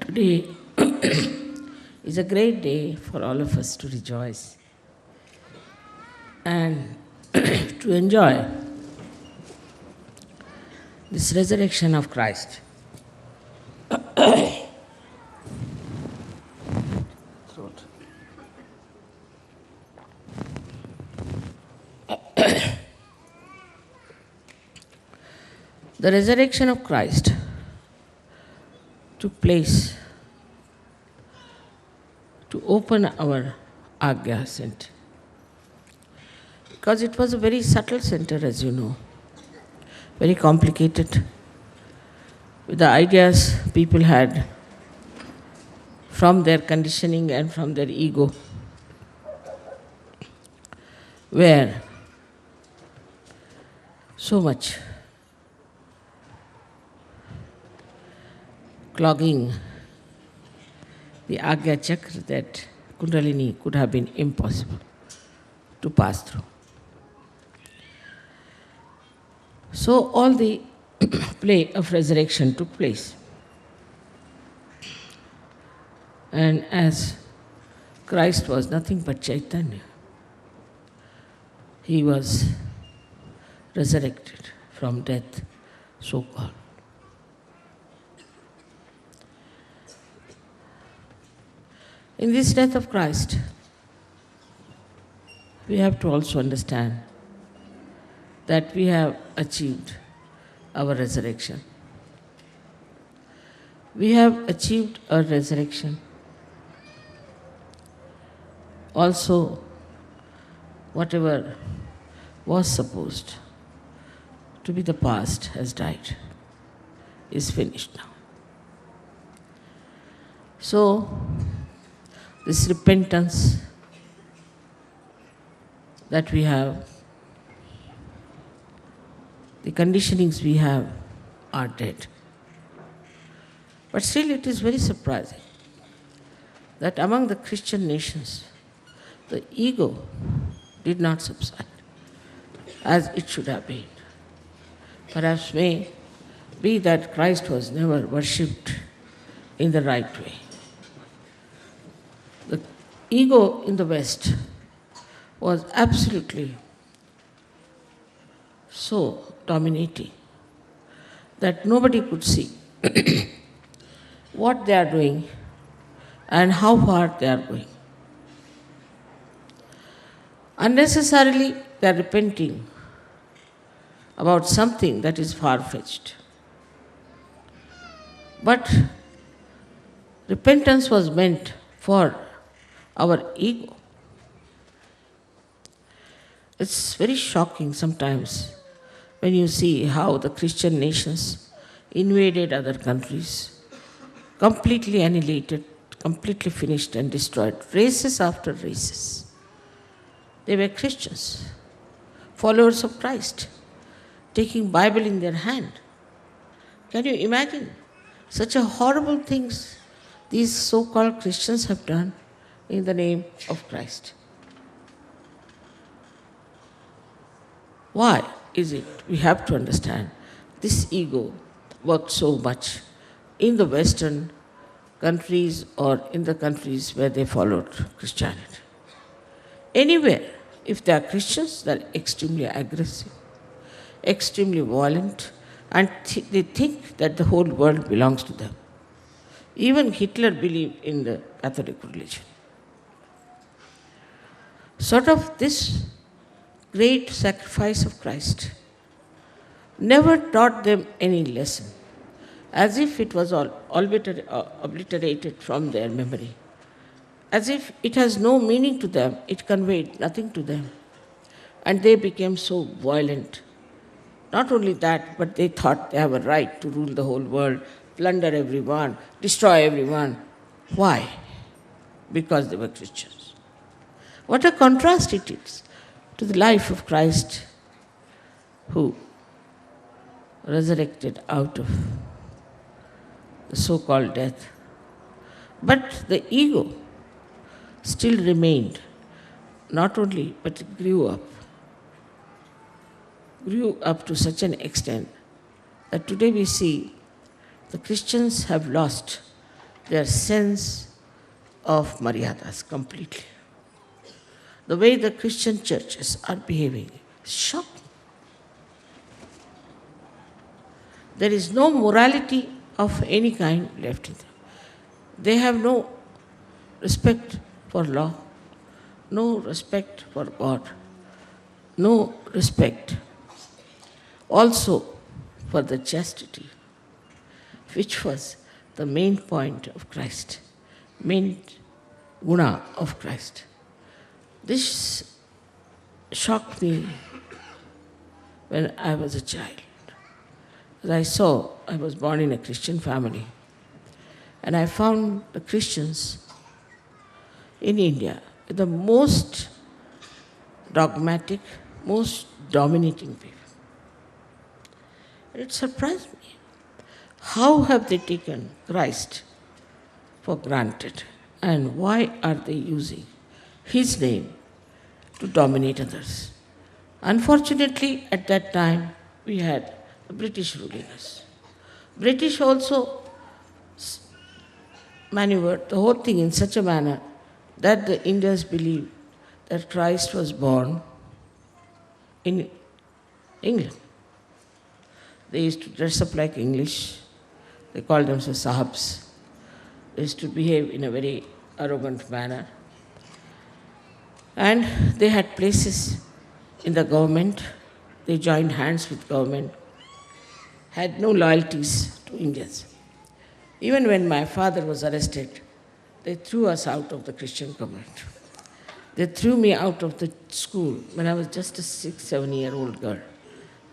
Today is a great day for all of us to rejoice and to enjoy this resurrection of Christ. Throat. The resurrection of Christ took place to open our Agya center. Because it was a very subtle center, as you know, very complicated, with the ideas people had from their conditioning and from their ego, where so much clogging the Agya Chakra that Kundalini could have been impossible to pass through. So all the play of resurrection took place. And as Christ was nothing but Chaitanya, he was resurrected from death, so called. In this death of Christ, we have to also understand that we have achieved our resurrection. We have achieved our resurrection. Also, whatever was supposed to be the past has died, is finished now. So, this repentance that we have, the conditionings we have are dead. But still it is very surprising that among the Christian nations, the ego did not subside as it should have been. Perhaps may be that Christ was never worshipped in the right way. The ego in the West was absolutely so dominating that nobody could see what they are doing and how far they are going. Unnecessarily, they are repenting about something that is far-fetched. But repentance was meant for our ego. It's very shocking sometimes when you see how the Christian nations invaded other countries, completely annihilated, completely finished and destroyed, races after races. They were Christians, followers of Christ, taking Bible in their hand. Can you imagine such a horrible things these so-called Christians have done in the name of Christ? Why is it? We have to understand this ego worked so much in the Western countries or in the countries where they followed Christianity. Anywhere, if they are Christians, they are extremely aggressive, extremely violent, and they think that the whole world belongs to them. Even Hitler believed in the Catholic religion. Sort of this great sacrifice of Christ never taught them any lesson, as if it was all obliterated from their memory. As if it has no meaning to them, it conveyed nothing to them. And they became so violent. Not only that, but they thought they have a right to rule the whole world, plunder everyone, destroy everyone. Why? Because they were Christians. What a contrast it is to the life of Christ, who resurrected out of the so-called death. But the ego still remained, not only, but it grew up to such an extent that today we see the Christians have lost their sense of maryadas completely. The way the Christian churches are behaving is shocking. There is no morality of any kind left in them. They have no respect for law, no respect for God, no respect also for the chastity, which was the main point of Christ, main guna of Christ. This shocked me when I was a child. As I was born in a Christian family, and I found the Christians in India the most dogmatic, most dominating people. It surprised me. How have they taken Christ for granted? And why are they using his name to dominate others? Unfortunately, at that time, we had the British ruling us. British also maneuvered the whole thing in such a manner that the Indians believed that Christ was born in England. They used to dress up like English. They called themselves Sahabs. They used to behave in a very arrogant manner. And they had places in the government. They joined hands with government, had no loyalties to Indians. Even when my father was arrested, they threw us out of the Christian community. They threw me out of the school when I was just a 6, 7-year-old girl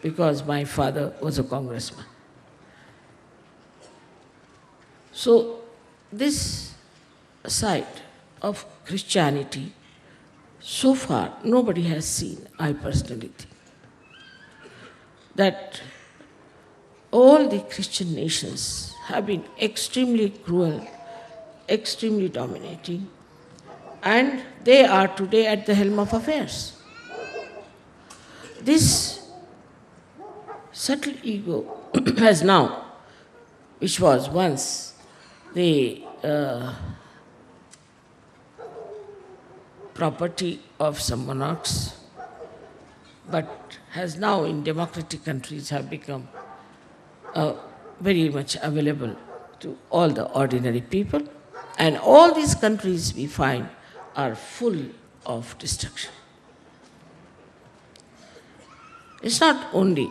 because my father was a congressman. So this side of Christianity, so far nobody has seen, I personally think, that all the Christian nations have been extremely cruel, extremely dominating, and they are today at the helm of affairs. This subtle ego has now, which was once the property of some monarchs, but has now in democratic countries have become very much available to all the ordinary people. And all these countries we find are full of destruction. It's not only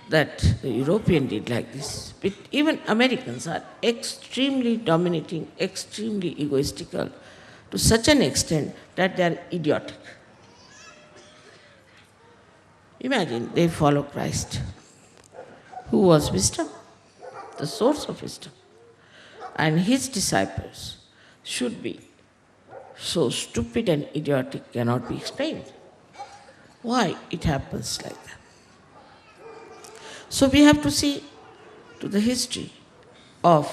that the European did like this, but even Americans are extremely dominating, extremely egoistical, to such an extent that they are idiotic. Imagine they follow Christ, who was wisdom, the source of wisdom, and his disciples should be so stupid and idiotic cannot be explained. Why it happens like that? So we have to see to the history of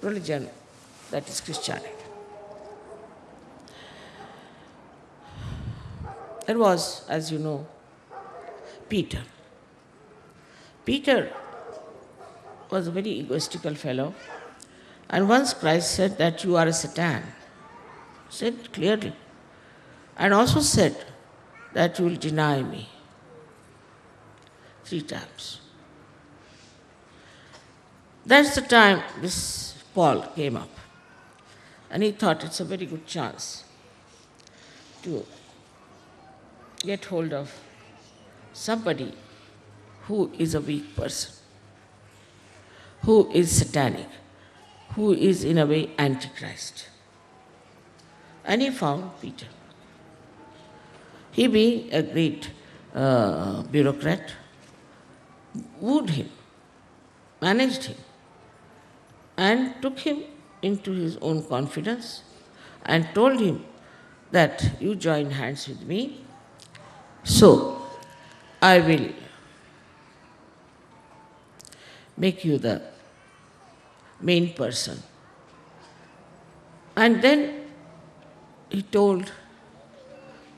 religion, that is Christianity. There was, as you know, Peter. Peter was a very egoistical fellow, and once Christ said that you are a Satan, said clearly, and also said that you will deny me 3 times. That's the time this Paul came up, and he thought it's a very good chance to get hold of somebody who is a weak person, who is satanic, who is in a way antichrist. And he found Peter. He, being a great bureaucrat, wooed him, managed him, and took him into his own confidence and told him that you join hands with me, so I will make you the main person. And then he told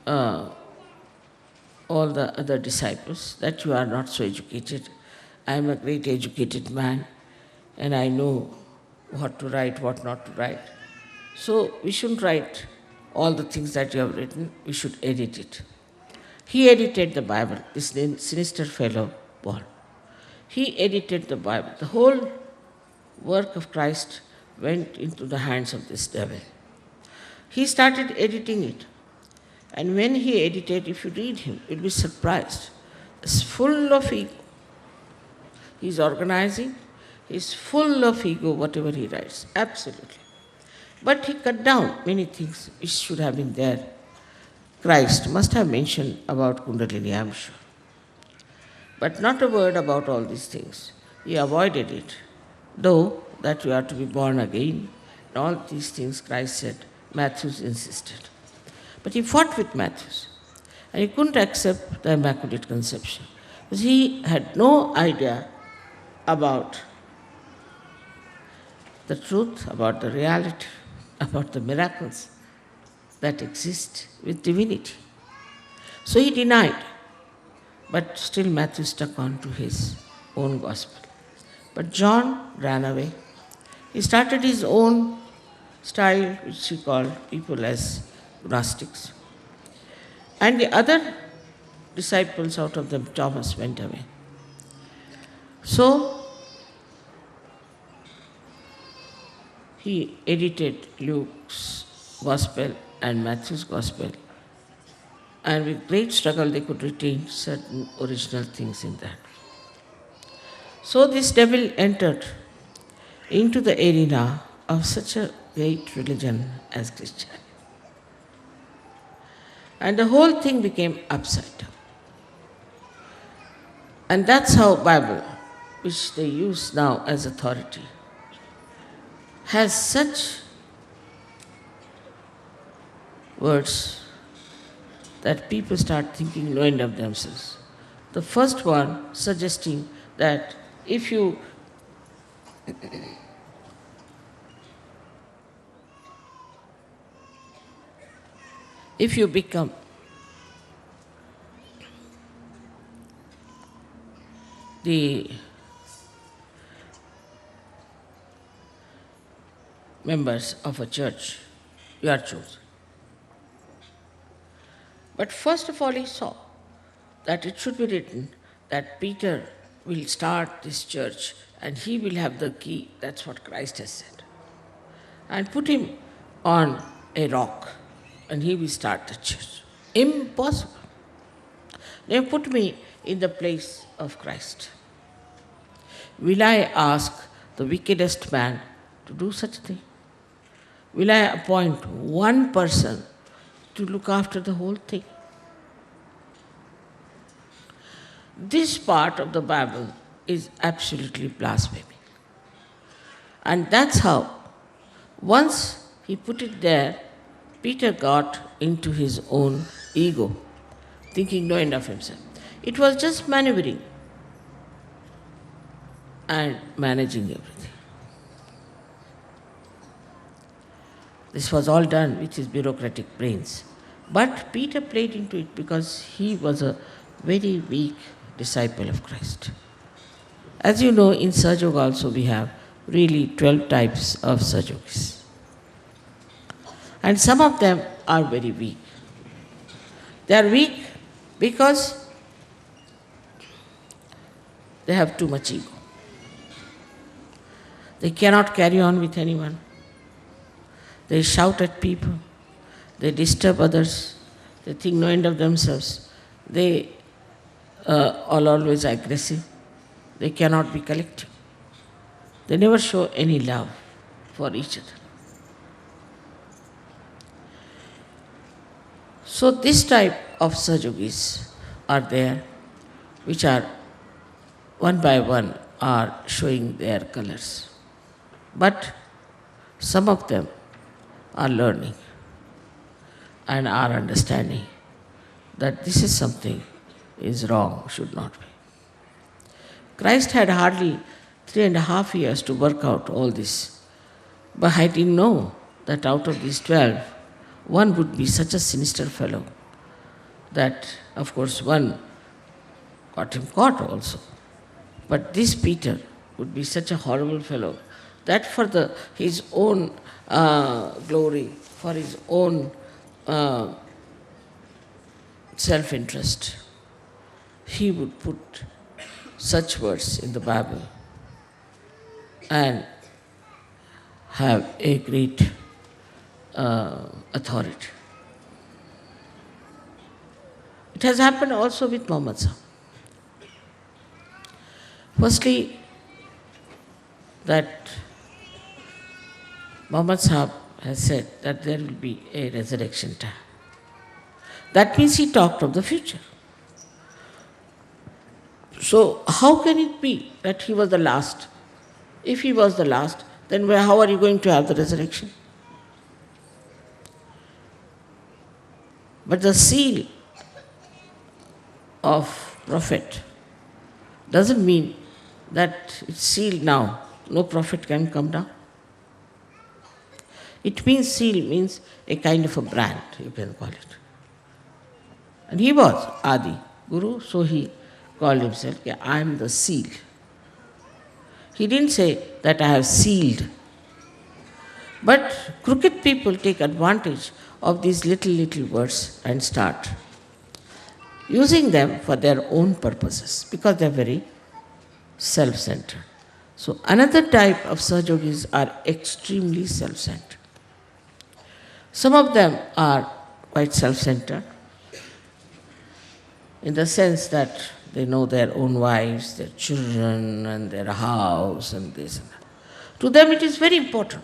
all the other disciples that you are not so educated. I am a great educated man and I know what to write, what not to write. So we shouldn't write all the things that you have written, we should edit it. He edited the Bible, this sinister fellow, Paul. He edited the Bible. The whole work of Christ went into the hands of this devil. He started editing it. And when he edited, if you read him, you'll be surprised. It's full of ego. He's organizing, he's full of ego, whatever he writes, absolutely. But he cut down many things which should have been there. Christ must have mentioned about Kundalini, I'm sure. But not a word about all these things. He avoided it. Though that you are to be born again, and all these things Christ said, Matthews insisted. But he fought with Matthews. And he couldn't accept the Immaculate Conception. Because he had no idea about the truth, about the reality, about the miracles that exist with divinity. So he denied. But still Matthew stuck on to his own gospel. But John ran away. He started his own style, which he called people as Gnostics. And the other disciples, out of them, Thomas went away. So he edited Luke's gospel and Matthew's gospel. And with great struggle, they could retain certain original things in that. So this devil entered into the arena of such a great religion as Christianity. And the whole thing became upside down. And that's how Bible, which they use now as authority, has such words that people start thinking no end of themselves. The first one suggesting that if you become the members of a church, you are chosen. But first of all, he saw that it should be written that Peter will start this church and he will have the key. That's what Christ has said. And put him on a rock and he will start the church. Impossible. They put me in the place of Christ. Will I ask the wickedest man to do such a thing? Will I appoint one person to look after the whole thing? This part of the Bible is absolutely blasphemy. And that's how, once he put it there, Peter got into his own ego, thinking no end of himself. It was just maneuvering and managing everything. This was all done with his bureaucratic brains. But Peter played into it because he was a very weak disciple of Christ. As you know, in Sahaja also we have really 12 types of Sahajogis. And some of them are very weak. They are weak because they have too much ego. They cannot carry on with anyone. They shout at people. They disturb others. They think no end of themselves. They are always aggressive. They cannot be collective. They never show any love for each other. So this type of Sahajogis are there, which are one by one are showing their colors. But some of them are learning and are understanding that this is something is wrong, should not be. Christ had hardly 3.5 years to work out all this. But I didn't know that out of these 12, one would be such a sinister fellow that, of course, one got him caught also. But this Peter would be such a horrible fellow that for his own glory, for his own self-interest, he would put such words in the Bible and have a great authority. It has happened also with Muhammad Sahib. Firstly, that Muhammad Sahib has said that there will be a resurrection time. That means he talked of the future. So how can it be that he was the last? If he was the last, then how are you going to have the resurrection? But the seal of prophet doesn't mean that it's sealed now. No prophet can come down. It means seal means a kind of a brand, you can call it. And he was Adi Guru, so he called himself, I am the seal. He didn't say that I have sealed. But crooked people take advantage of these little words and start using them for their own purposes because they are very self-centered. So another type of Sahajogis are extremely self-centered. Some of them are quite self-centered in the sense that they know their own wives, their children, and their house, and this and that. To them it is very important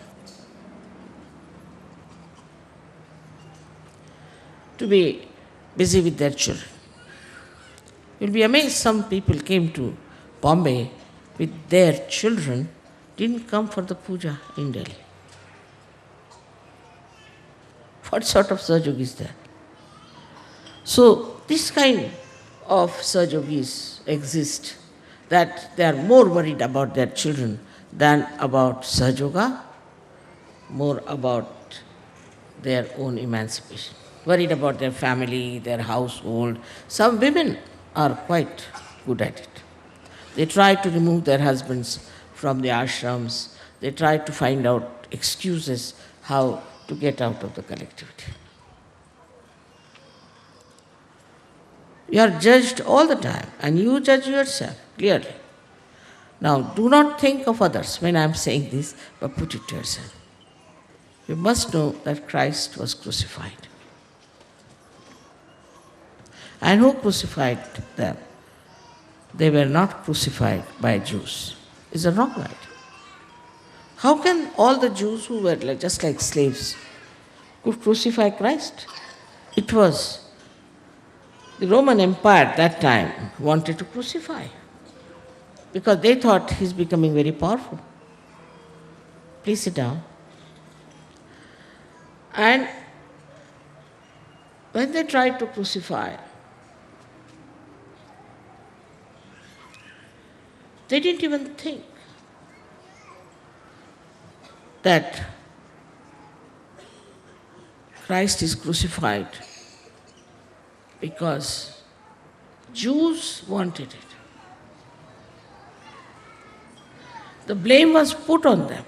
to be busy with their children. You'll be amazed, some people came to Bombay with their children, didn't come for the puja in Delhi. What sort of Sahajogi is there? So this kind of Sahajogis exist, that they are more worried about their children than about Sahajoga, more about their own emancipation, worried about their family, their household. Some women are quite good at it. They try to remove their husbands from the ashrams. They try to find out excuses how to get out of the collectivity. You are judged all the time, and you judge yourself clearly. Now, do not think of others when I am saying this, but put it to yourself. You must know that Christ was crucified. And who crucified them? They were not crucified by Jews. It's a wrong idea. How can all the Jews who were just like slaves could crucify Christ? It was the Roman Empire at that time wanted to crucify because they thought he's becoming very powerful. Please sit down. And when they tried to crucify, they didn't even think that Christ is crucified because Jews wanted it. The blame was put on them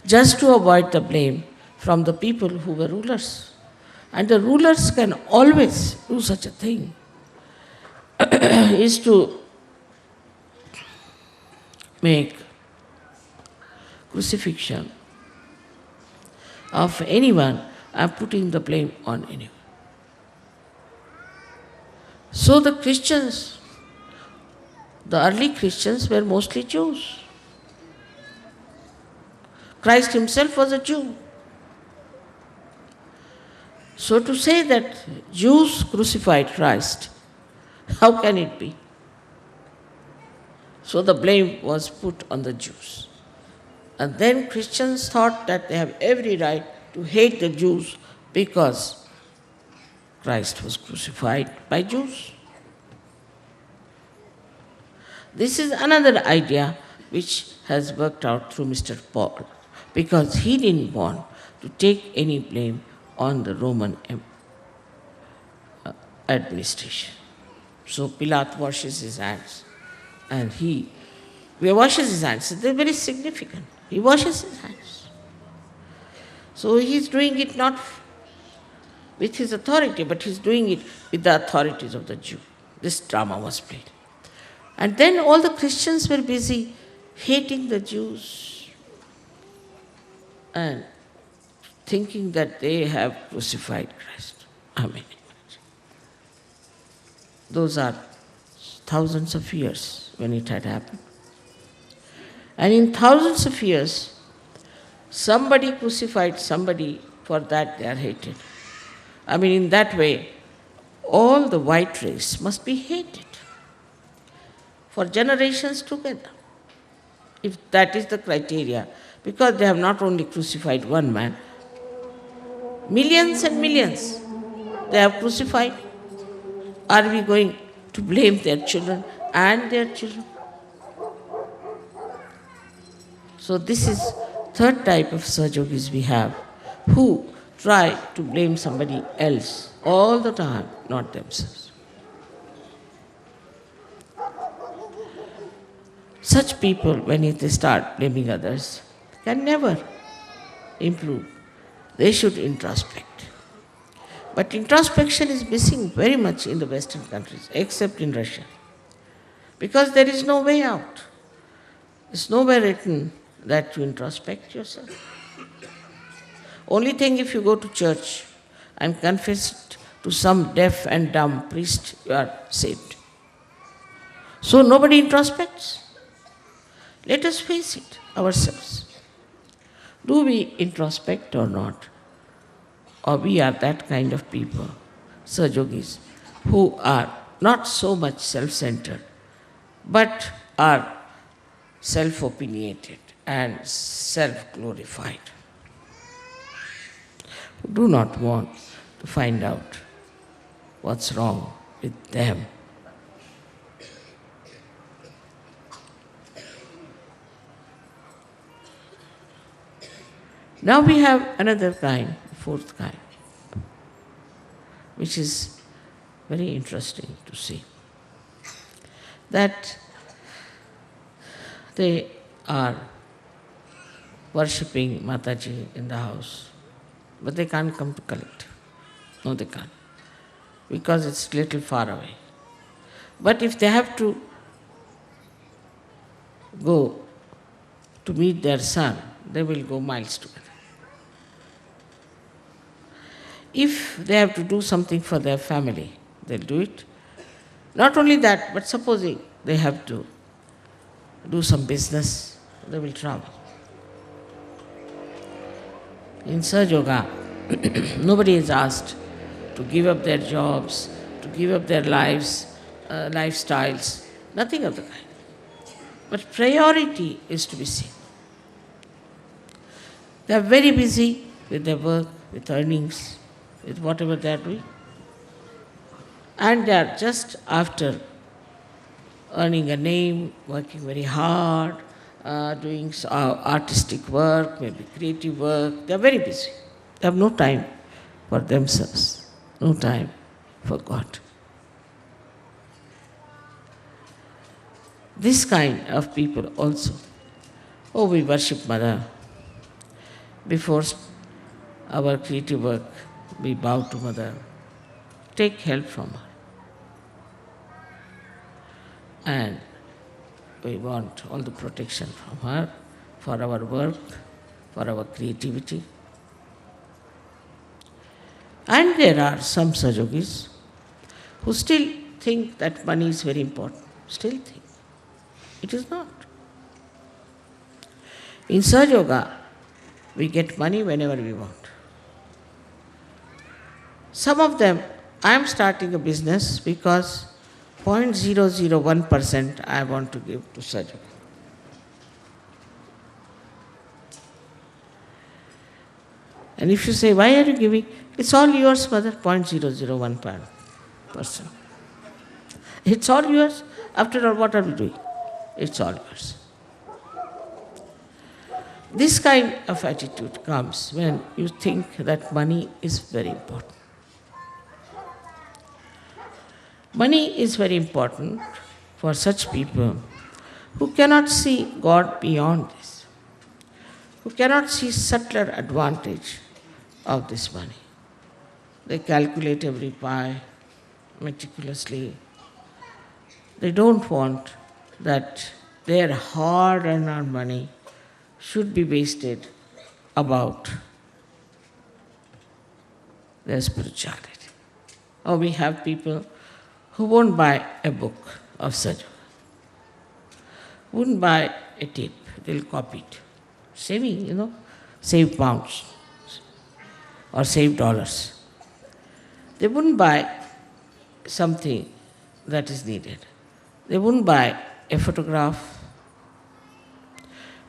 just to avoid the blame from the people who were rulers. And the rulers can always do such a thing, is to make crucifixion of anyone and putting the blame on anyone. So the Christians, the early Christians were mostly Jews. Christ himself was a Jew. So to say that Jews crucified Christ, how can it be? So the blame was put on the Jews. And then Christians thought that they have every right to hate the Jews because Christ was crucified by Jews. This is another idea which has worked out through Mr. Paul, because he didn't want to take any blame on the Roman administration. So Pilate washes his hands, and he washes his hands. They're very significant. He washes his hands. So he's doing it not with his authority, but he's doing it with the authorities of the Jew. This drama was played. And then all the Christians were busy hating the Jews and thinking that they have crucified Christ. Amen. Those are thousands of years when it had happened. And in thousands of years, somebody crucified somebody, for that they are hated. I mean, in that way, all the white race must be hated for generations together, if that is the criteria, because they have not only crucified one man, millions and millions they have crucified. Are we going to blame their children and their children? So this is third type of Sahajogis we have, who try to blame somebody else all the time, not themselves. Such people, when they start blaming others, can never improve. They should introspect. But introspection is missing very much in the Western countries, except in Russia. Because there is no way out. It's nowhere written that you introspect yourself. Only thing, if you go to church and confess to some deaf and dumb priest, you are saved. So nobody introspects. Let us face it ourselves. Do we introspect or not? Or we are that kind of people, Sahajogis, who are not so much self-centered, but are self-opinionated and self-glorified. Who do not want to find out what's wrong with them. Now we have another kind, fourth kind, which is very interesting to see. That they are worshipping Mataji in the house, but they can't come to collect. No, they can't, because it's a little far away. But if they have to go to meet their son, they will go miles together. If they have to do something for their family, they'll do it. Not only that, but supposing they have to do some business, they will travel. In Sahaja, nobody is asked to give up their jobs, to give up their lives, lifestyles, nothing of the kind. But priority is to be seen. They are very busy with their work, with earnings, with whatever they are doing. And they are just after earning a name, working very hard, doing artistic work, maybe creative work. They are very busy. They have no time for themselves, no time for God. This kind of people also. Oh, we worship Mother. Before our creative work, we bow to Mother. Take help from her. And we want all the protection from her for our work, for our creativity. And there are some Sahajogis who still think that money is very important. Still think. It is not. In Sahaja Yoga, we get money whenever we want. Some of them, I am starting a business because 0.001% I want to give to Sahaja Yoga. And if you say, why are you giving? It's all yours, Mother, 0.001%. It's all yours. After all, what are we doing? It's all yours. This kind of attitude comes when you think that money is very important. Money is very important for such people who cannot see God beyond this, who cannot see subtler advantage of this money. They calculate every pie meticulously. They don't want that their hard-earned money should be wasted about their spirituality. Or we have people who won't buy a book of Saja, wouldn't buy a tape, they'll copy it. Saving, save pounds or save dollars. They wouldn't buy something that is needed. They wouldn't buy a photograph,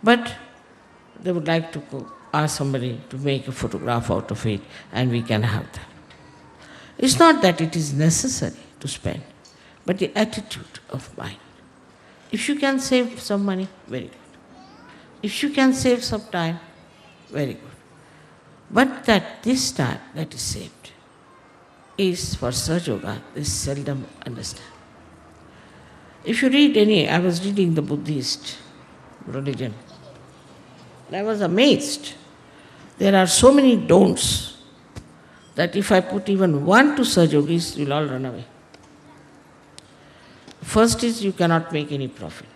but they would like to ask somebody to make a photograph out of it and we can have that. It's not that it is necessary to spend, but the attitude of mind. If you can save some money, very good. If you can save some time, very good. But that this time that is saved is for Sahaja Yoga, they seldom understand. If you read I was reading the Buddhist religion, and I was amazed. There are so many don'ts that if I put even one to Sahaja Yogis, you'll all run away. First is you cannot make any profit.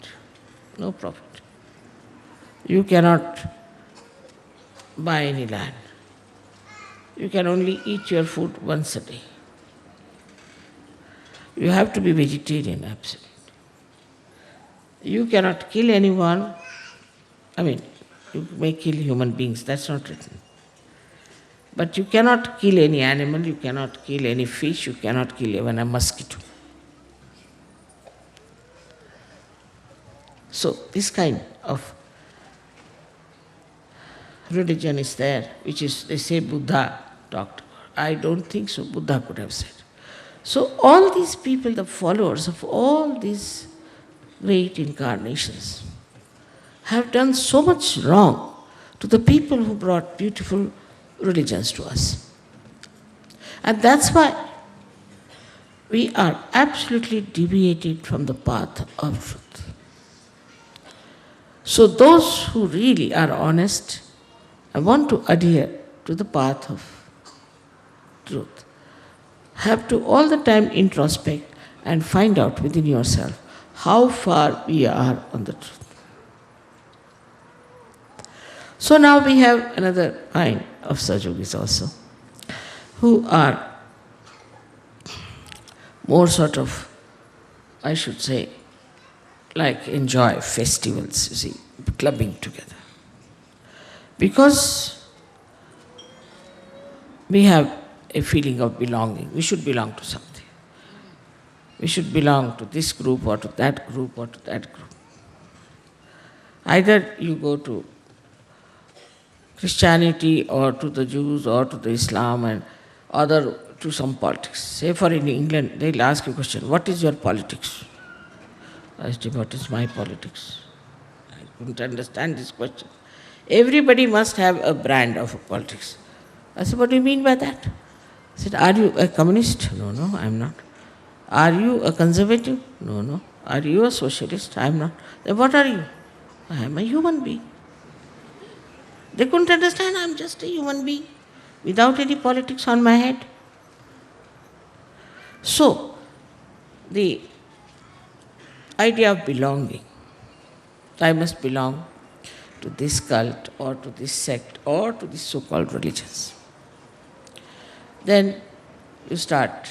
No profit. You cannot buy any land. You can only eat your food once a day. You have to be vegetarian, absolutely. You cannot kill anyone. You may kill human beings, that's not written. But you cannot kill any animal, you cannot kill any fish, you cannot kill even a mosquito. So this kind of religion is there, which is, they say Buddha talked about. I don't think so, Buddha could have said. So all these people, the followers of all these great incarnations, have done so much wrong to the people who brought beautiful religions to us. And that's why we are absolutely deviated from the path of truth. So those who really are honest and want to adhere to the path of truth have to all the time introspect and find out within yourself how far we are on the truth. So now we have another kind of Sahaja Yogis also, who are more sort of, I should say, like enjoy festivals, you see, clubbing together. Because we have a feeling of belonging. We should belong to something. We should belong to this group or to that group or to that group. Either you go to Christianity or to the Jews or to the Islam and other to some politics. Say for in England, they'll ask you a question, what is your politics? I said, what is my politics? I couldn't understand this question. Everybody must have a brand of politics. I said, what do you mean by that? I said, are you a communist? No, I'm not. Are you a conservative? No. Are you a socialist? I'm not. Then what are you? I am a human being. They couldn't understand, I'm just a human being without any politics on my head. So, the idea of belonging, I must belong to this cult or to this sect or to these so-called religions. Then you start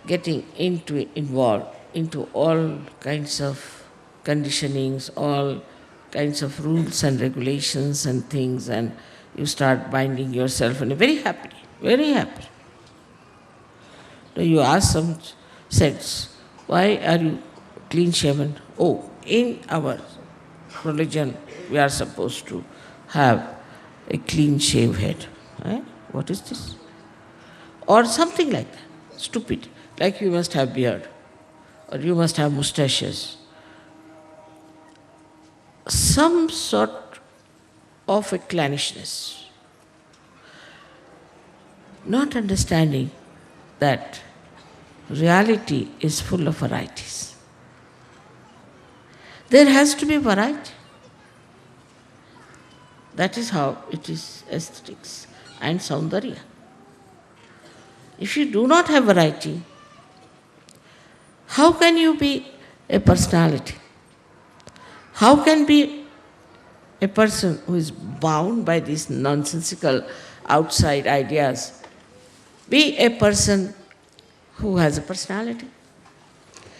getting involved into all kinds of conditionings, all kinds of rules and regulations and things, and you start binding yourself and very happily, very happy. You ask some sects, why are you clean shaven? Oh, in our religion we are supposed to have a clean shaved head. What is this? Or something like that, stupid. Like you must have beard, or you must have moustaches. Some sort of a clannishness, not understanding that reality is full of varieties. There has to be variety. That is how it is aesthetics and Saundarya. If you do not have variety, how can you be a personality? How can be a person who is bound by these nonsensical outside ideas be a person who has a personality?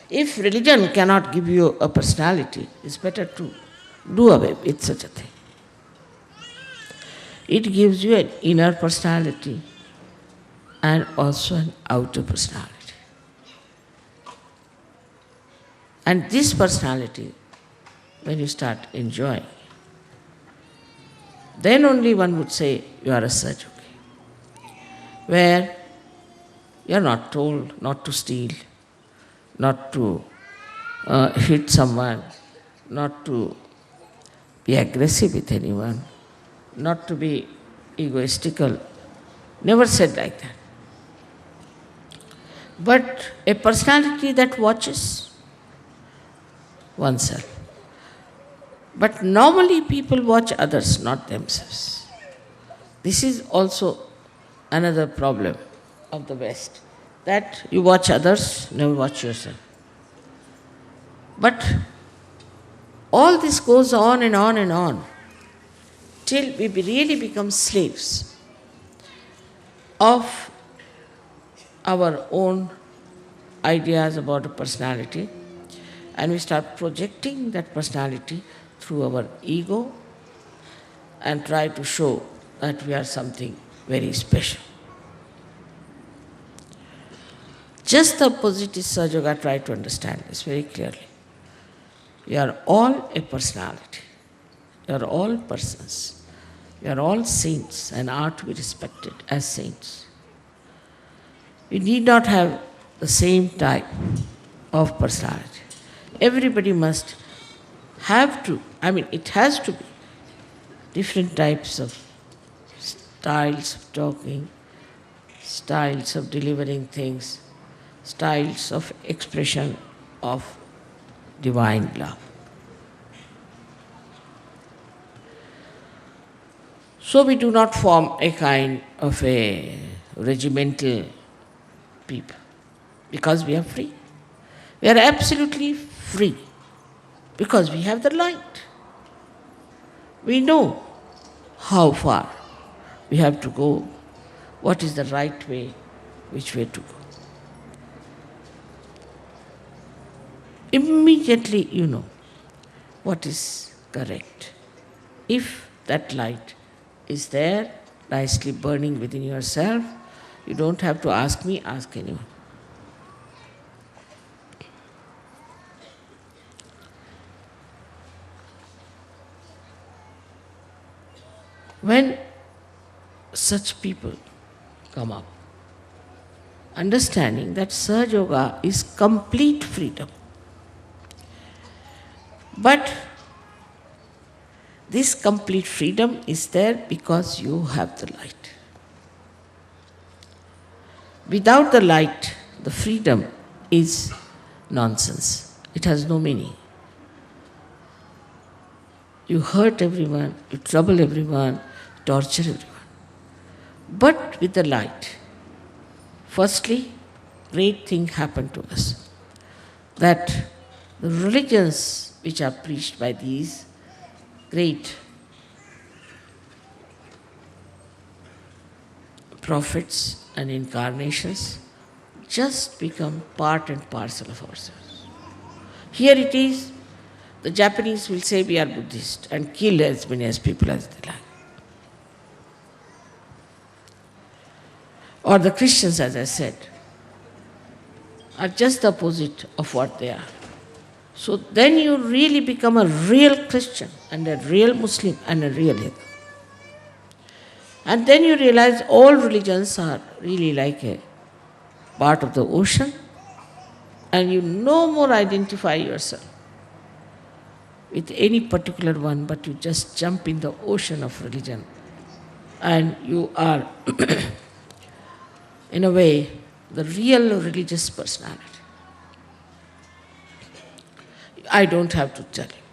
If religion cannot give you a personality, it's better to do away with such a thing. It gives you an inner personality and also an outer personality. And this personality, when you start enjoying, then only one would say you are a Sahajogi, where you are not told not to steal, not to hit someone, not to be aggressive with anyone, not to be egoistical. Never said like that. But a personality that watches oneself. But normally people watch others, not themselves. This is also another problem of the West, that you watch others, never watch yourself. But all this goes on and on and on till we really become slaves of our own ideas about a personality, and we start projecting that personality through our ego and try to show that we are something very special. Just the opposite is Sahaja Yoga. Try to understand this very clearly. You are all a personality. You are all persons. You are all saints and are to be respected as saints. You need not have the same type of personality. Everybody must have to, it has to be different types of styles of talking, styles of delivering things, styles of expression of divine love. So we do not form a kind of a regimental people because we are free. We are absolutely free because we have the light. We know how far we have to go, what is the right way, which way to go. Immediately you know what is correct. If that light is there, nicely burning within yourself, you don't have to ask me, ask anyone. When such people come up, understanding that Sahaja Yoga is complete freedom. But this complete freedom is there because you have the light. Without the light, the freedom is nonsense. It has no meaning. You hurt everyone, you trouble everyone, torture everyone. But with the light, firstly, great thing happened to us. That the religions which are preached by these great prophets and incarnations just become part and parcel of ourselves. Here it is, the Japanese will say we are Buddhist and kill as many as people as they like. Or the Christians, as I said, are just the opposite of what they are. So then you really become a real Christian and a real Muslim and a real Hindu. And then you realize all religions are really like a part of the ocean, and you no more identify yourself with any particular one, but you just jump in the ocean of religion. And you are, in a way, the real religious personality. I don't have to tell you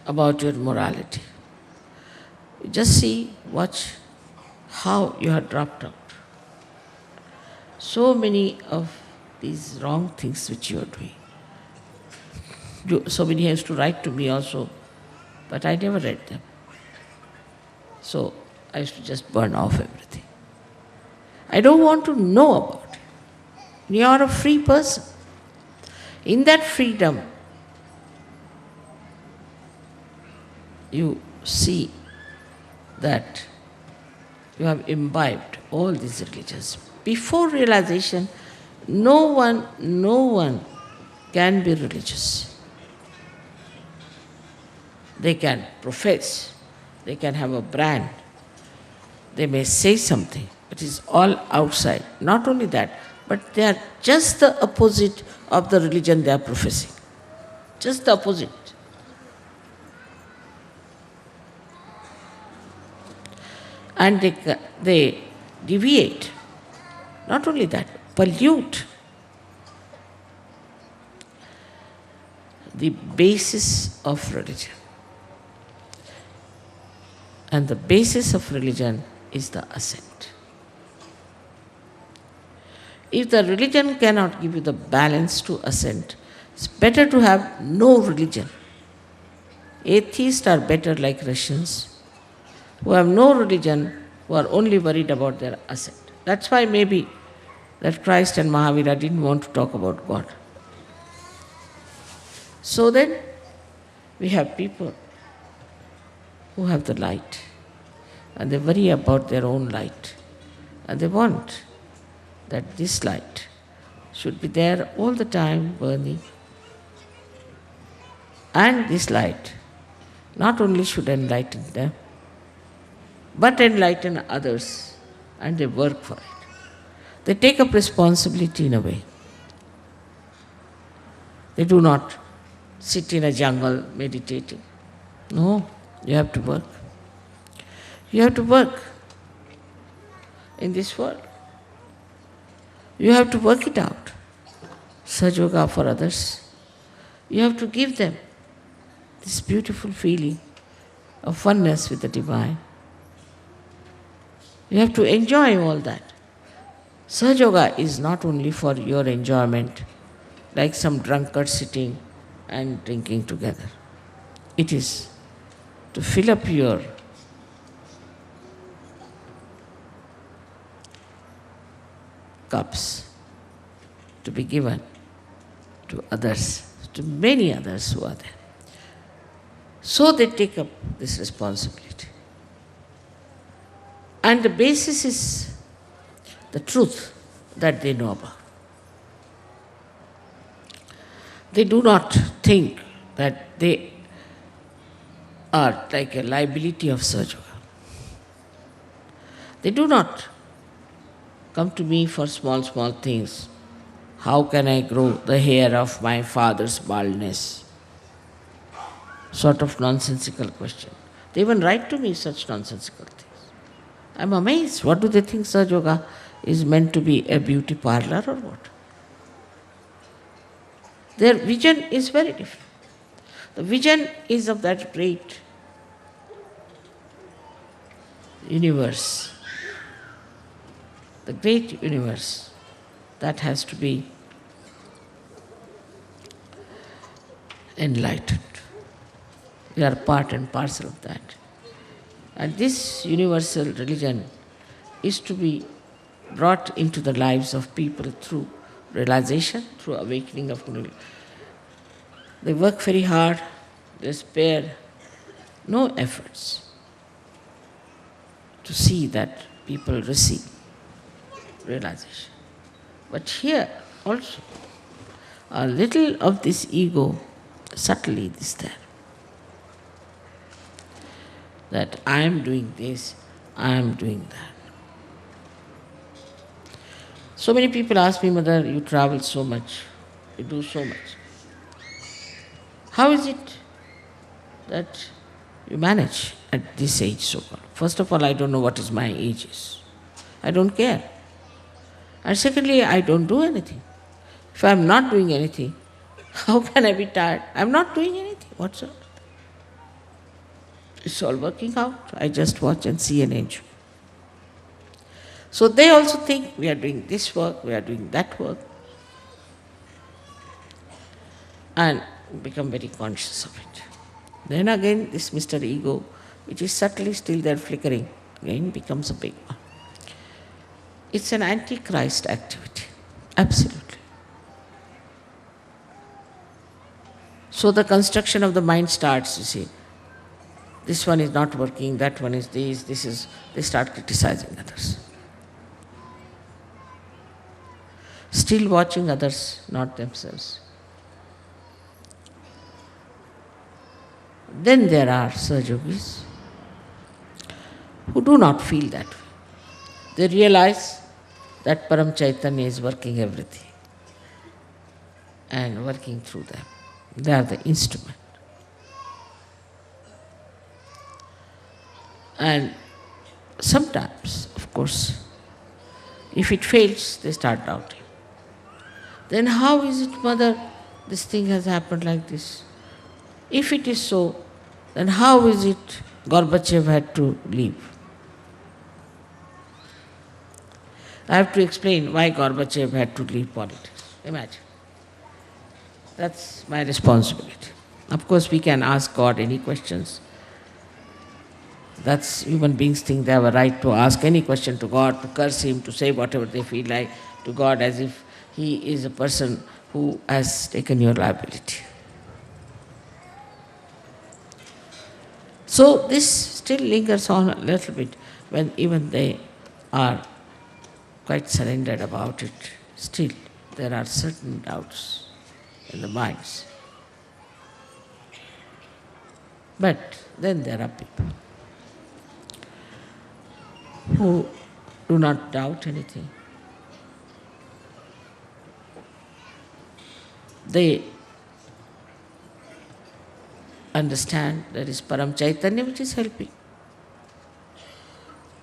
about your morality. You just see, watch how you have dropped out. So many of these wrong things which you are doing. So many has to write to me also, but I never read them. So I used to just burn off everything. I don't want to know about it. You are a free person. In that freedom, you see that you have imbibed all these religions. Before realization, no one can be religious. They can profess, they can have a brand, they may say something, but it's all outside. Not only that, but they are just the opposite of the religion they are professing. Just the opposite. And they deviate. Not only that, pollute the basis of religion. And the basis of religion is the assent. If the religion cannot give you the balance to assent, it's better to have no religion. Atheists are better, like Russians, who have no religion, who are only worried about their assent. That's why maybe that Christ and Mahavira didn't want to talk about God. So then, we have people who have the light, and they worry about their own light, and they want that this light should be there all the time burning. And this light not only should enlighten them, but enlighten others, and they work for it. They take up responsibility in a way. They do not sit in a jungle meditating. No, you have to work. You have to work in this world. You have to work it out. Sahaja Yoga for others. You have to give them this beautiful feeling of oneness with the divine. You have to enjoy all that. Sahaja Yoga is not only for your enjoyment, like some drunkard sitting and drinking together. It is to fill up your cups, to be given to others, to many others who are there. So they take up this responsibility. And the basis is the truth that they know about. They do not think that they are like a liability of Sahaja Yoga. They do not come to me for small things. How can I grow the hair of my father's baldness? Sort of nonsensical question. They even write to me such nonsensical things. I'm amazed. What do they think Sahaja Yoga is meant to be, a beauty parlor or what? Their vision is very different. The vision is of that great universe. The great universe that has to be enlightened. We are part and parcel of that. And this universal religion is to be brought into the lives of people through realization, through awakening of Kundalini. They work very hard, they spare no efforts to see that people receive realization. But here also, a little of this ego subtly is there. That I am doing this, I am doing that. So many people ask me, Mother, you travel so much, you do so much. How is it that you manage at this age so called. First of all, I don't know what is my age is. I don't care. And secondly, I don't do anything. If I'm not doing anything, how can I be tired? I'm not doing anything whatsoever. It's all working out. I just watch and see and enjoy. So they also think we are doing this work, we are doing that work, and become very conscious of it. Then again, this Mr. Ego, which is subtly still there flickering, again becomes a big one. It's an antichrist activity, absolutely. So the construction of the mind starts, you see. This one is not working, that one is this is, they start criticizing others. Still watching others, not themselves. Then there are Sahajogis who do not feel that way. They realize that Param Chaitanya is working everything and working through them. They are the instrument. And sometimes, of course, if it fails, they start doubting. Then how is it, Mother, this thing has happened like this? If it is so, then how is it Gorbachev had to leave? I have to explain why Gorbachev had to leave politics. Imagine. That's my responsibility. Of course, we can ask God any questions. That's human beings think they have a right to ask any question to God, to curse Him, to say whatever they feel like to God as if He is a person who has taken your liability. So this still lingers on a little bit when even they are quite surrendered about it. Still, there are certain doubts in the minds. But then there are people who do not doubt anything. They understand there is Param Chaitanya which is helping.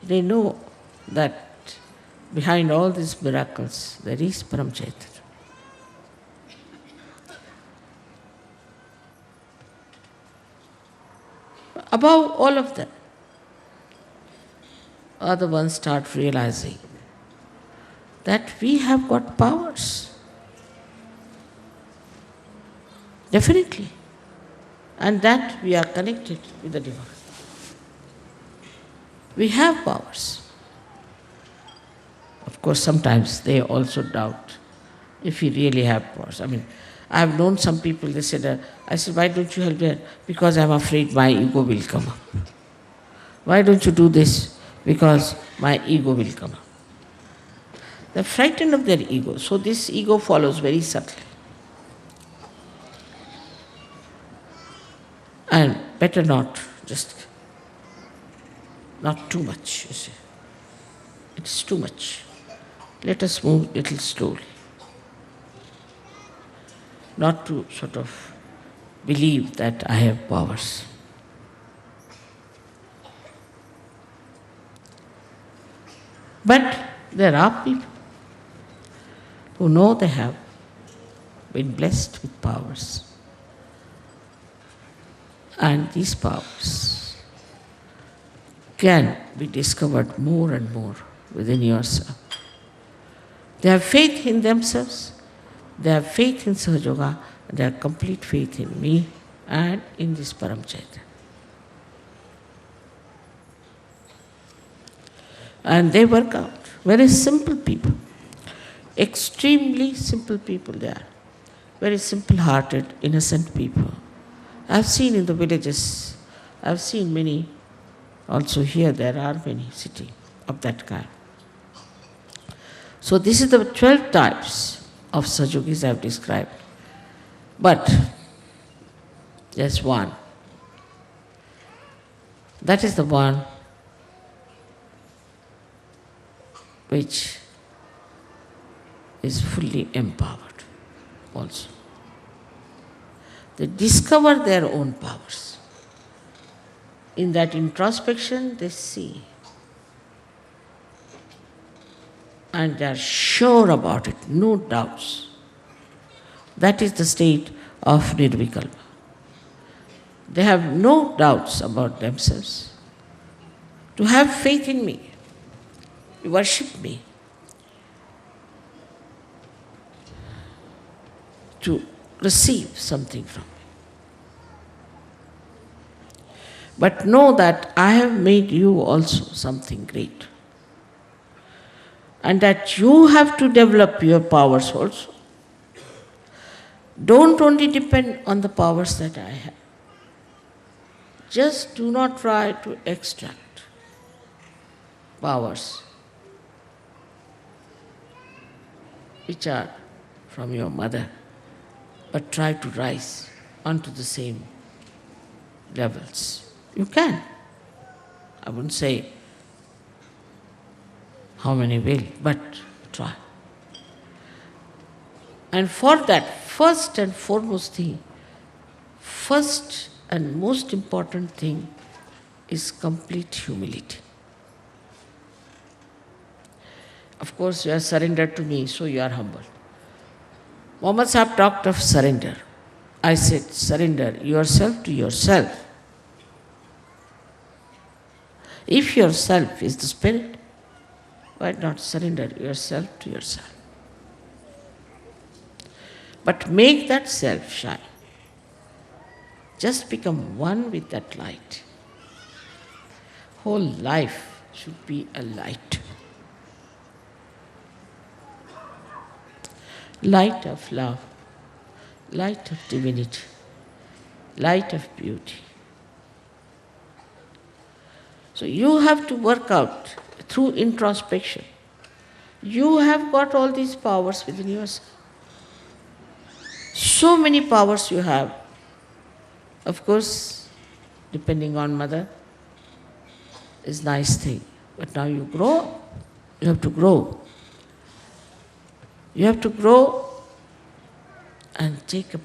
They know that behind all these miracles there is Param Chaitanya. Above all of them, other ones start realizing that we have got powers. Definitely. And that we are connected with the divine. We have powers. Of course, sometimes they also doubt if we really have powers. I mean, I have known some people, they said, I said, why don't you help me? Because I'm afraid my ego will come up. Why don't you do this? Because my ego will come up. They're frightened of their ego, so this ego follows very subtly. And better not, just not too much, you see. It's too much. Let us move a little slowly. Not to sort of believe that I have powers. But there are people who know they have been blessed with powers. And these powers can be discovered more and more within yourself. They have faith in themselves, they have faith in Sahaja, they have complete faith in me and in this Param Chaitanya. And they work out. Very simple people, extremely simple people they are, very simple-hearted, innocent people. I've seen in the villages, I've seen many, also here there are many cities of that kind. So this is the 12 types of Sahajogis I have described. But there's one. That is the one which is fully empowered also. They discover their own powers. in that introspection, they see. And they are sure about it, no doubts. That is the state of Nirvikalpa. They have no doubts about themselves. To have faith in me, you worship me, to receive something from me. But know that I have made you also something great. And that you have to develop your powers also. Don't only depend on the powers that I have. Just do not try to extract powers which are from your mother, but try to rise onto the same levels. You can. I wouldn't say how many will, but try. And for that, first and foremost thing, first and most important thing is complete humility. Of course, you are surrendered to me, so you are humble. Muhammad Sahib talked of surrender. I said, surrender yourself to yourself. If yourself is the spirit, why not surrender yourself to yourself? But make that self shine. Just become one with that light. Whole life should be a light. Light of love, light of divinity, light of beauty. So you have to work out through introspection. You have got all these powers within yourself. So many powers you have. Of course, depending on mother, is nice thing. But now you grow, you have to grow. You have to grow and take up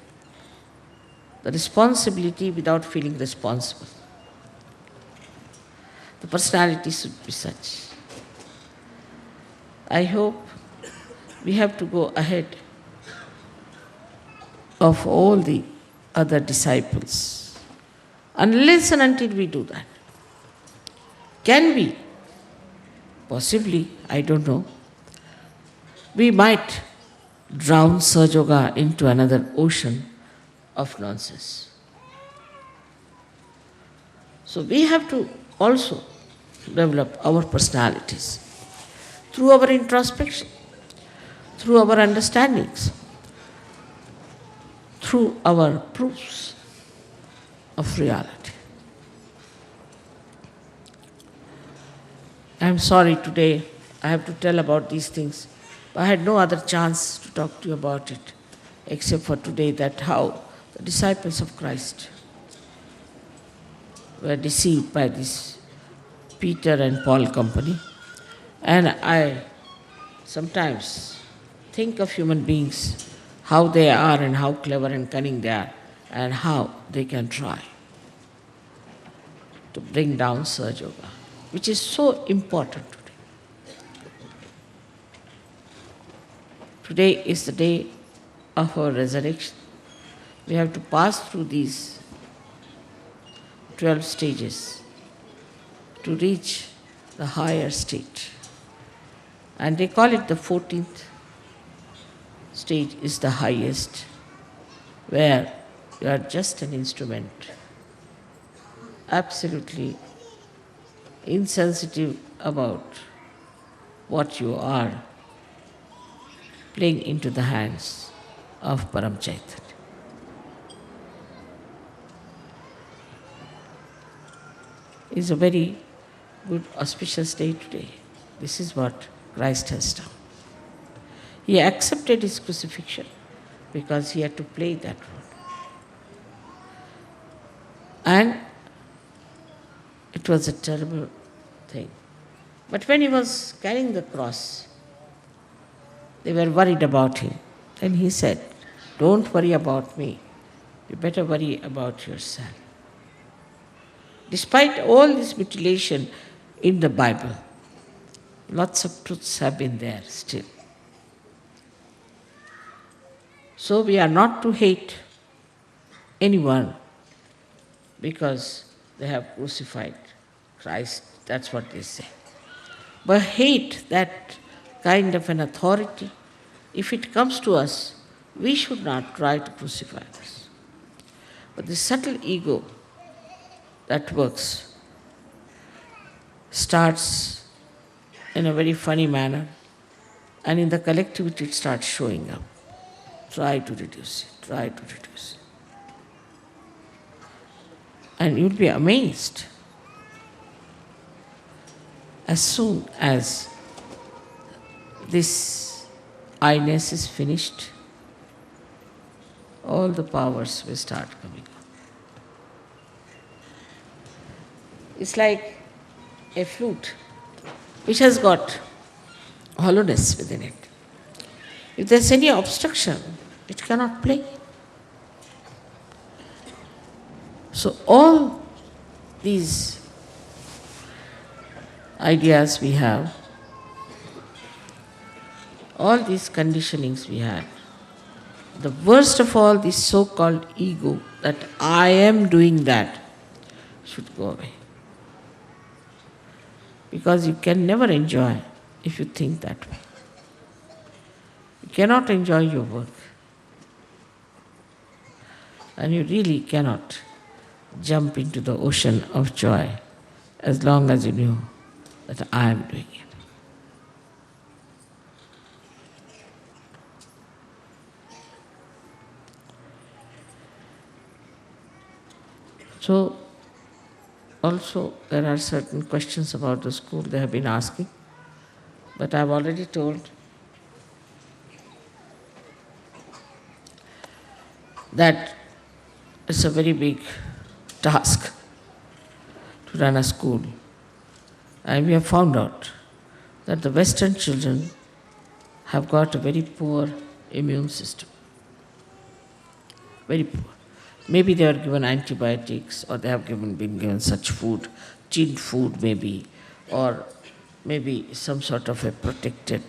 the responsibility without feeling responsible. The personality should be such. I hope we have to go ahead of all the other disciples, unless and until we do that. Can we? Possibly, I don't know. We might drown Sahaja Yoga into another ocean of nonsense. So we have to also develop our personalities through our introspection, through our understandings, through our proofs of reality. I am sorry today I have to tell about these things. I had no other chance to talk to you about it except for today, that how the disciples of Christ were deceived by this Peter and Paul company. And I sometimes think of human beings, how they are and how clever and cunning they are, and how they can try to bring down Sahaja Yoga, which is so important today. Today is the day of our resurrection. We have to pass through these 12 stages to reach the higher state. And they call it the 14th stage is the highest, where you are just an instrument, absolutely insensitive about what you are, playing into the hands of Param Chaitanya. It's a very good auspicious day today. This is what Christ has done. He accepted his crucifixion because he had to play that role. And it was a terrible thing. But when he was carrying the cross, they were worried about him. Then he said, "Don't worry about me. You better worry about yourself. Despite all this mutilation in the Bible, lots of truths have been there still. So we are not to hate anyone because they have crucified Christ. That's what they say. But hate that kind of an authority. If it comes to us, we should not try to crucify us. But the subtle ego that works starts in a very funny manner, and in the collectivity it starts showing up. Try to reduce it, try to reduce it. And you'll be amazed. As soon as this I-ness is finished, all the powers will start coming up. It's like a flute which has got hollowness within it. If there's any obstruction, it cannot play. So all these ideas we have, all these conditionings we had, the worst of all, this so-called ego, that I am doing that, should go away. Because you can never enjoy if you think that way. You cannot enjoy your work. And you really cannot jump into the ocean of joy as long as you know that I am doing it. So, also there are certain questions about the school they have been asking, but I have already told that it's a very big task to run a school. And we have found out that the Western children have got a very poor immune system. Very poor. Maybe they are given antibiotics, or they have been given such food, tinned food maybe, or maybe some sort of a protected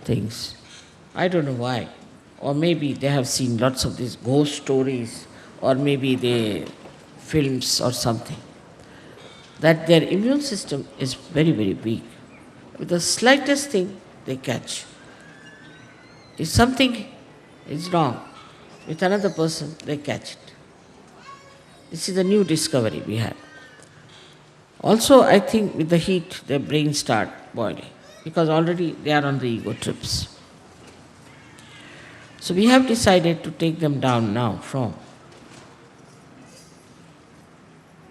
things. I don't know why. Or maybe they have seen lots of these ghost stories, or maybe they films or something. That their immune system is very, very weak. With the slightest thing, they catch. If something is wrong with another person, they catch it. This is a new discovery we had. Also, I think with the heat, their brains start boiling, because already they are on the ego trips. So we have decided to take them down now from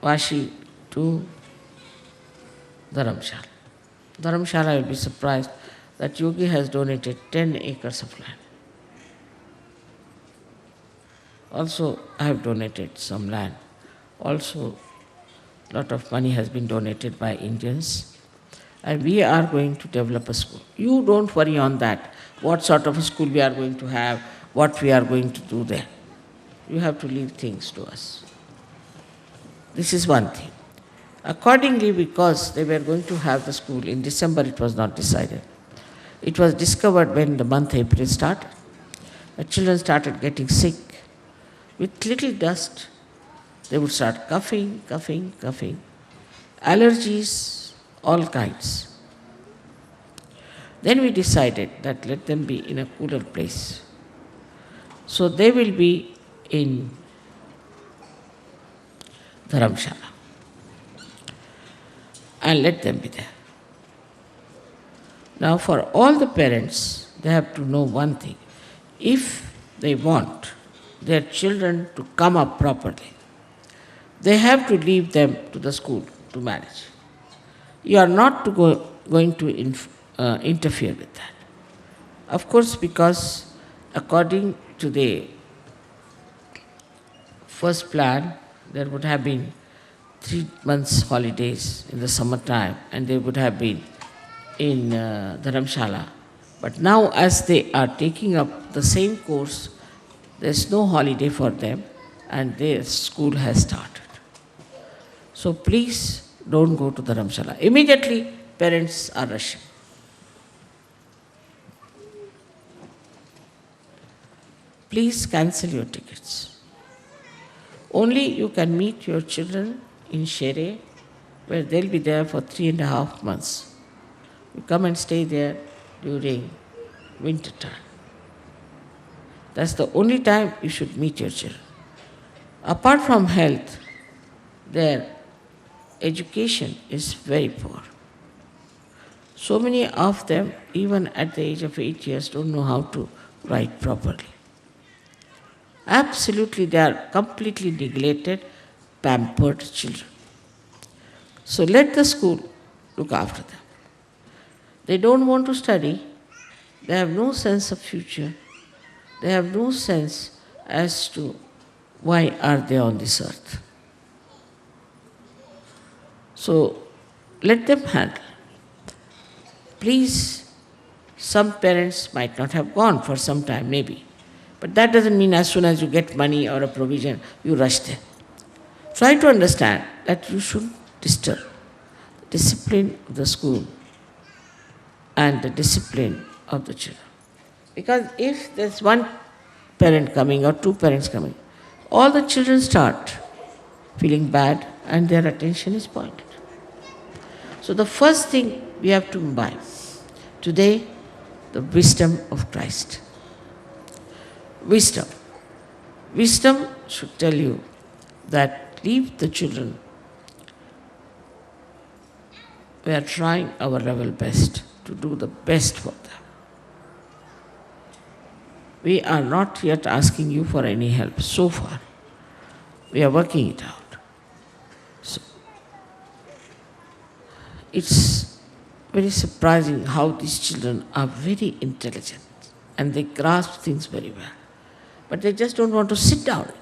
Vashi to Dharamshala. Dharamshala will be surprised that Yogi has donated 10 acres of land. Also, I have donated some land. Also, a lot of money has been donated by Indians. And we are going to develop a school. You don't worry on that. What sort of a school we are going to have, what we are going to do there. You have to leave things to us. This is one thing. Accordingly, because they were going to have the school in December, it was not decided. It was discovered when the month April started. The children started getting sick. With little dust, they would start coughing. Allergies, all kinds. Then we decided that let them be in a cooler place. So they will be in Dharamshala. And let them be there. Now for all the parents, they have to know one thing. If they want their children to come up properly, they have to leave them to the school to manage. You are not going to interfere with that. Of course, because according to the first plan, there would have been 3 months holidays in the summertime, and they would have been in Dharamshala. But now as they are taking up the same course, there is no holiday for them, and their school has started. So please don't go to Dharamshala. Immediately, parents are rushing. Please cancel your tickets. Only you can meet your children in Shere, where they'll be there for 3.5 months. You come and stay there during winter time. That's the only time you should meet your children. Apart from health, their education is very poor. So many of them, even at the age of 8 years, don't know how to write properly. Absolutely, they are completely neglected, pampered children. So let the school look after them. They don't want to study, they have no sense of future, they have no sense as to why are they on this earth. So let them handle. Please, some parents might not have gone for some time, maybe. But that doesn't mean as soon as you get money or a provision, you rush there. Try to understand that you shouldn't disturb the discipline of the school and the discipline of the children. Because if there's one parent coming or two parents coming, all the children start feeling bad and their attention is pointed. So the first thing we have to imbibe today, the wisdom of Christ. Wisdom. Wisdom should tell you that leave the children. We are trying our level best to do the best for them. We are not yet asking you for any help so far. We are working it out. So it's very surprising how these children are very intelligent and they grasp things very well. But they just don't want to sit down anywhere.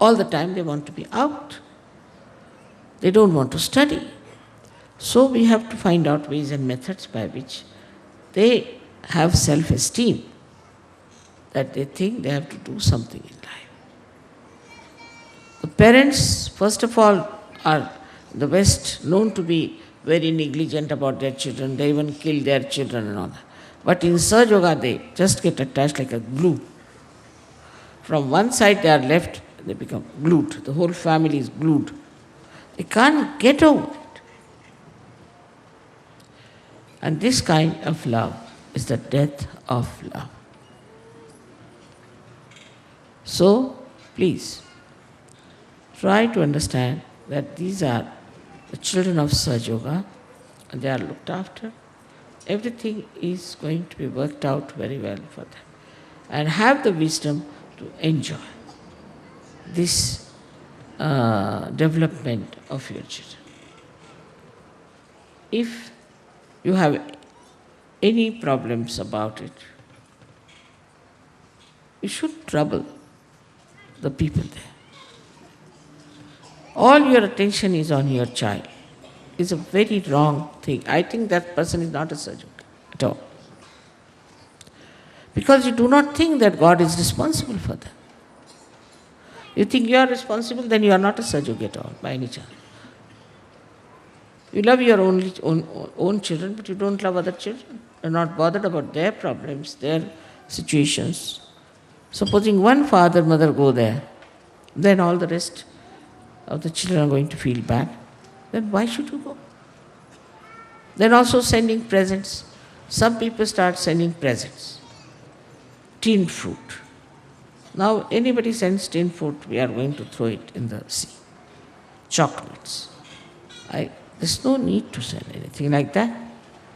All the time they want to be out. They don't want to study. So we have to find out ways and methods by which they have self-esteem, that they think they have to do something in life. The parents, first of all, are the West known to be very negligent about their children. They even kill their children and all that. But in Sahaja Yoga, they just get attached like a glue. From one side they are left, they become glued. The whole family is glued. They can't get over it. And this kind of love is the death of love. So, please, try to understand that these are the children of Sahaja Yoga, and they are looked after. Everything is going to be worked out very well for them. And have the wisdom to enjoy this development of your children. If you have any problems about it, you should trouble the people there. All your attention is on your child. It's a very wrong thing. I think that person is not a Sahaja Yogi at all. Because you do not think that God is responsible for them. You think you are responsible, then you are not a Sahaja Yogi at all, by any chance. You love your own children, but you don't love other children. You're not bothered about their problems, their situations. Supposing one father, mother go there, then all the rest of the children are going to feel bad. Then why should you go? Then also sending presents. Some people start sending presents. Tin fruit. Now anybody sends tin fruit, we are going to throw it in the sea. Chocolates. There's no need to send anything like that.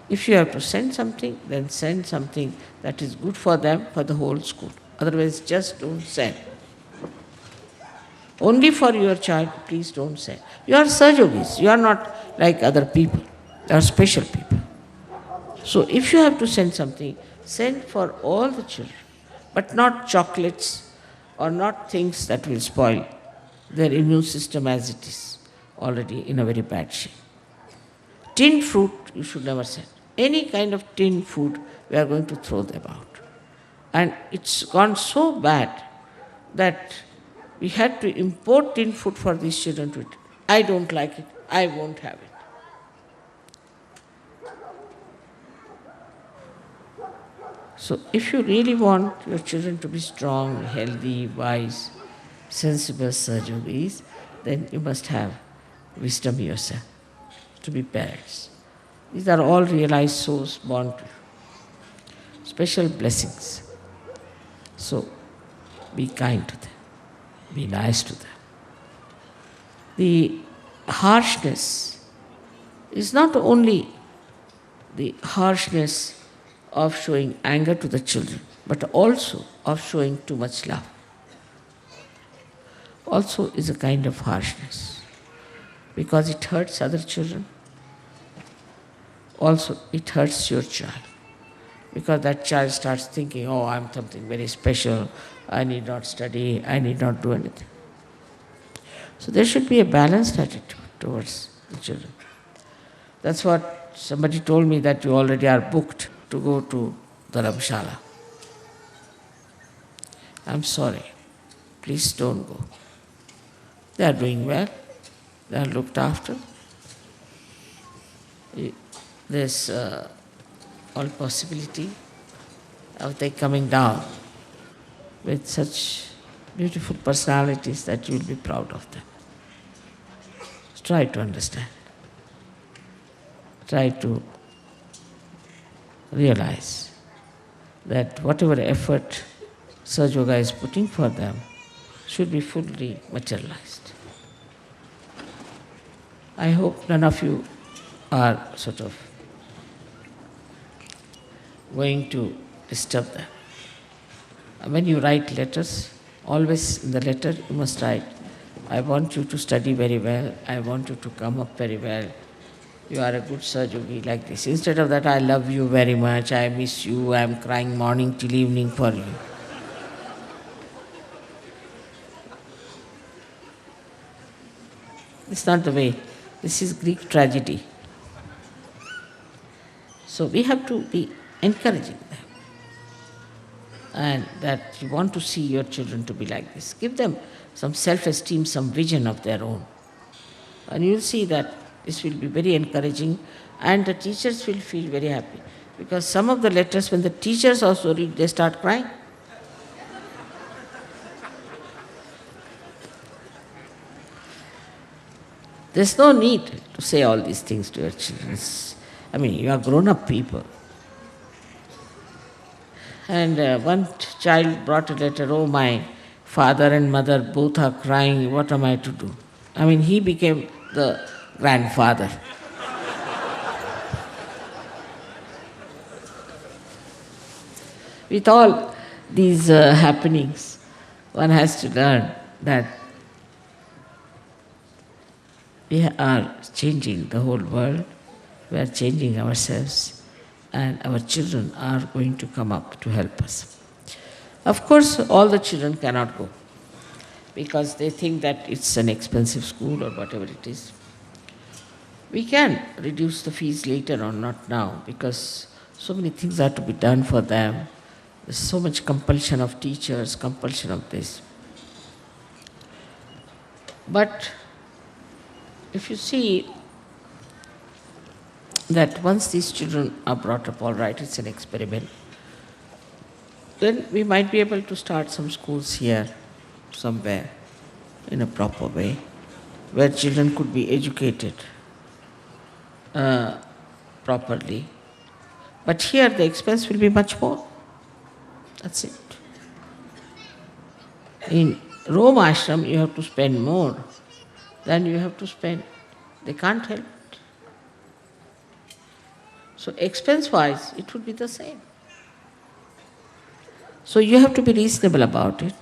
If you have to send something, then send something that is good for them, for the whole school. Otherwise, just don't send. Only for your child, please don't send. You are Sahaja Yogis. You are not like other people. You are special people. So if you have to send something, send for all the children. But not chocolates or not things that will spoil their immune system as it is already in a very bad shape. Tin fruit you should never send. Any kind of tin food we are going to throw them out. And it's gone so bad that we had to import tin food for these children to eat. I don't like it. I won't have it. So if you really want your children to be strong, healthy, wise, sensible Sahajogis, then you must have wisdom yourself to be parents. These are all realized souls born to special blessings. So be kind to them, be nice to them. The harshness is not only the harshness of showing anger to the children, but also of showing too much love. Also is a kind of harshness, because it hurts other children. Also, it hurts your child, because that child starts thinking, oh, I'm something very special, I need not study, I need not do anything. So there should be a balanced attitude towards the children. That's what somebody told me, that you already are booked to go to Dharamshala. I'm sorry, please don't go. They are doing well, they are looked after. There's all possibility of they coming down with such beautiful personalities that you will be proud of them. Try to understand. Try to realize that whatever effort Sahaja Yoga is putting for them should be fully materialized. I hope none of you are sort of going to disturb them. When you write letters, always in the letter you must write, I want you to study very well, I want you to come up very well, you are a good Sahajogi, like this. Instead of that, I love you very much, I miss you, I am crying morning till evening for you. It's not the way. This is Greek tragedy. So we have to be encouraging them. And that you want to see your children to be like this. Give them some self-esteem, some vision of their own. And you'll see that this will be very encouraging, and the teachers will feel very happy. Because some of the letters, when the teachers also read, they start crying. There's no need to say all these things to your children. I mean, you are grown-up people. And one child brought a letter, oh, my father and mother both are crying, what am I to do? I mean, he became the grandfather. With all these happenings, one has to learn that we are changing the whole world, we are changing ourselves, and our children are going to come up to help us. Of course, all the children cannot go because they think that it's an expensive school or whatever it is. We can reduce the fees later on, not now, because so many things are to be done for them. There's so much compulsion of teachers, compulsion of this. But if you see that once these children are brought up, all right, it's an experiment, then we might be able to start some schools here, somewhere, in a proper way, where children could be educated properly. But here the expense will be much more. That's it. In Rome ashram, you have to spend more than you have to spend. They can't help it. So expense-wise, it would be the same. So you have to be reasonable about it.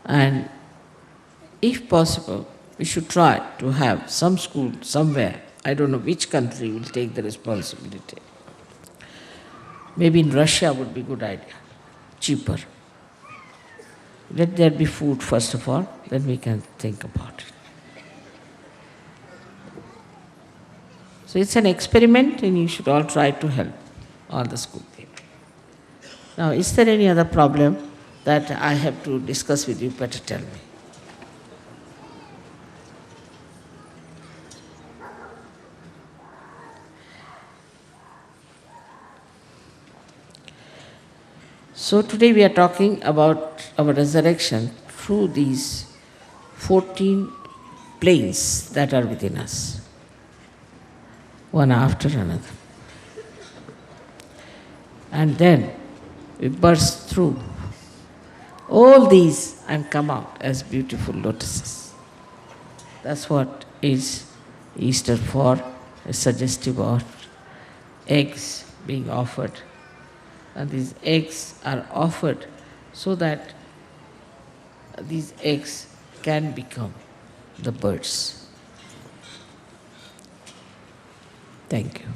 And if possible, we should try to have some school somewhere. I don't know which country will take the responsibility. Maybe in Russia would be a good idea, cheaper. Let there be food first of all, then we can think about it. So it's an experiment and you should all try to help all the school people. Now, is there any other problem that I have to discuss with you? Better tell me. So today we are talking about our resurrection through these 14 planes that are within us, one after another. And then we burst through all these and come out as beautiful lotuses. That's what is Easter for, suggestive of eggs being offered. And these eggs are offered so that these eggs can become the birds. Thank you.